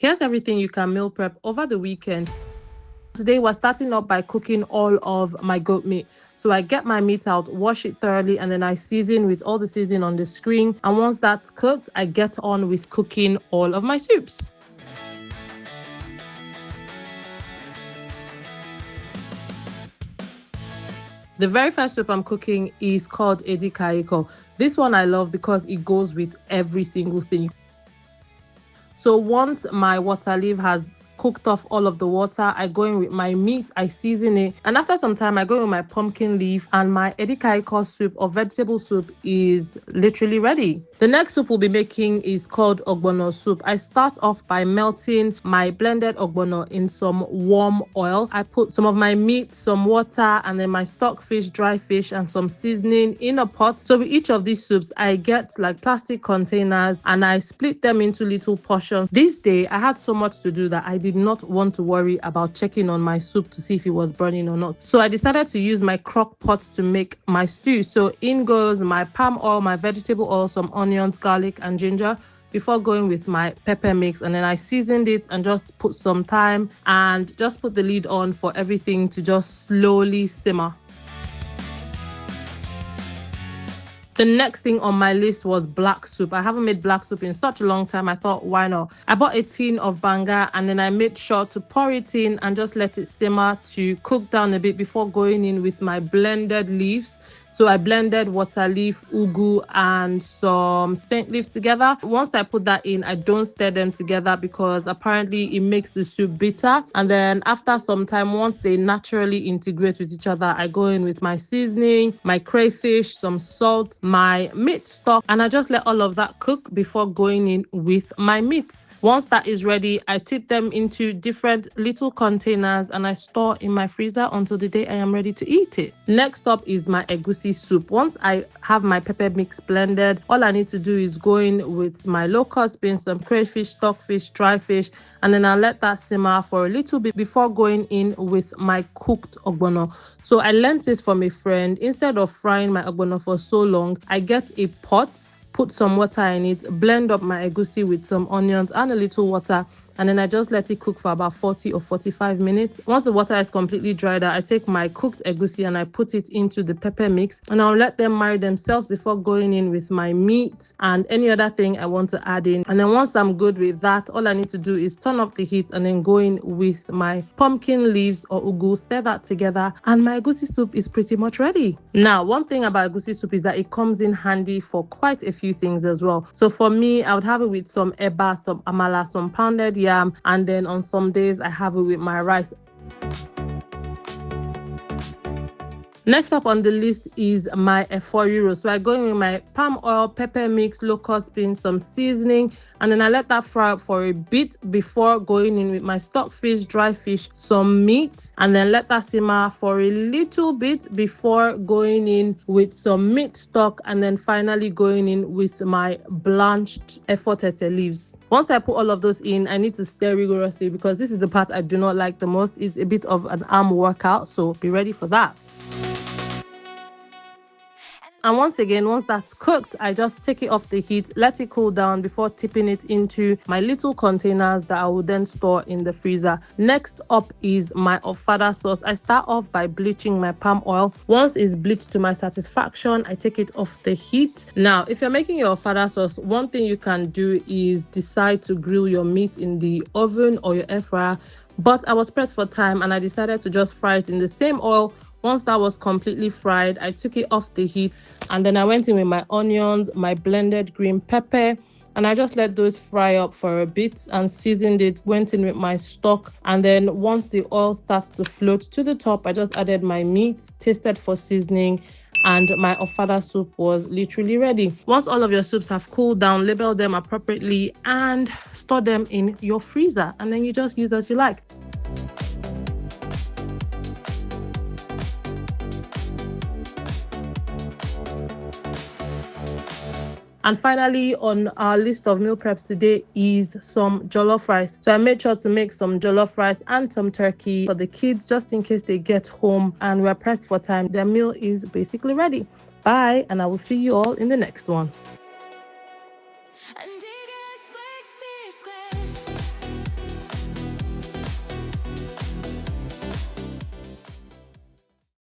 Here's everything you can meal prep over the weekend. Today we're starting up by cooking all of my goat meat. So I get my meat out, wash it thoroughly, and then I season with all the seasoning on the screen. And once that's cooked, I get on with cooking all of my soups. The very first soup I'm cooking is called Edikaikong. This one I love because it goes with every single thing. So once my water leaf has cooked off all of the water, I go in with my meat, I season it, and after some time I go in with my pumpkin leaf, and my Edikaikong soup or vegetable soup is literally ready. The next soup we'll be making is called Ogbono Soup. I start off by melting my blended ogbono in some warm oil. I put some of my meat, some water, and then my stock fish, dry fish, and some seasoning in a pot. So with each of these soups, I get like plastic containers and I split them into little portions. This day, I had so much to do that I did not want to worry about checking on my soup to see if it was burning or not. So I decided to use my crock pot to make my stew. So in goes my palm oil, my vegetable oil, some onions, garlic, and ginger, before going with my pepper mix. And then I seasoned it and just put some thyme and just put the lid on for everything to just slowly simmer. The next thing on my list was black soup. I haven't made black soup in such a long time. I thought, why not? I bought a tin of banga and then I made sure to pour it in and just let it simmer to cook down a bit before going in with my blended leaves. So I blended water leaf, ugu, and some saint leaf together. Once I put that in, I don't stir them together because apparently it makes the soup bitter. And then after some time, once they naturally integrate with each other, I go in with my seasoning, my crayfish, some salt, my meat stock, and I just let all of that cook before going in with my meats. Once that is ready, I tip them into different little containers and I store in my freezer until the day I am ready to eat it. Next up is my Egusi Soup. Once I have my pepper mix blended, all I need to do is go in with my locust beans, some crayfish, stockfish, dry fish, and then I'll let that simmer for a little bit before going in with my cooked ogbono. So I learned this from a friend. Instead of frying my ogbono for so long, I get a pot, put some water in it, blend up my egusi with some onions and a little water, and then I just let it cook for about 40 or 45 minutes. Once the water is completely dried out, I take my cooked egusi and I put it into the pepper mix, and I'll let them marry themselves before going in with my meat and any other thing I want to add in. And then once I'm good with that, all I need to do is turn off the heat and then go in with my pumpkin leaves or ugu, stir that together, and my egusi soup is pretty much ready. Now, one thing about egusi soup is that it comes in handy for quite a few things as well. So for me, I would have it with some eba, some amala, some pounded yam, and then on some days I have it with my rice. Next up on the list is my Efo Riro. So I go in with my palm oil, pepper mix, locust beans, some seasoning, and then I let that fry up for a bit before going in with my stockfish, dry fish, some meat, and then let that simmer for a little bit before going in with some meat stock, and then finally going in with my blanched Efo tete leaves. Once I put all of those in, I need to stir rigorously because this is the part I do not like the most. It's a bit of an arm workout, so be ready for that. And once again, once that's cooked, I just take it off the heat, let it cool down before tipping it into my little containers that I will then store in the freezer. Next up is my Ofada sauce. I start off by bleaching my palm oil. Once it's bleached to my satisfaction, I take it off the heat. Now, if you're making your Ofada sauce, one thing you can do is decide to grill your meat in the oven or your air fryer. But I was pressed for time and I decided to just fry it in the same oil. Once that was completely fried, I took it off the heat and then I went in with my onions, my blended green pepper, and I just let those fry up for a bit and seasoned it, went in with my stock, and then once the oil starts to float to the top, I just added my meat, tasted for seasoning, and my Ofada soup was literally ready. Once all of your soups have cooled down, label them appropriately and store them in your freezer, and then you just use as you like. And finally, on our list of meal preps today is some jollof rice. So I made sure to make some jollof rice and some turkey for the kids just in case they get home and we're pressed for time. Their meal is basically ready. Bye, and I will see you all in the next one.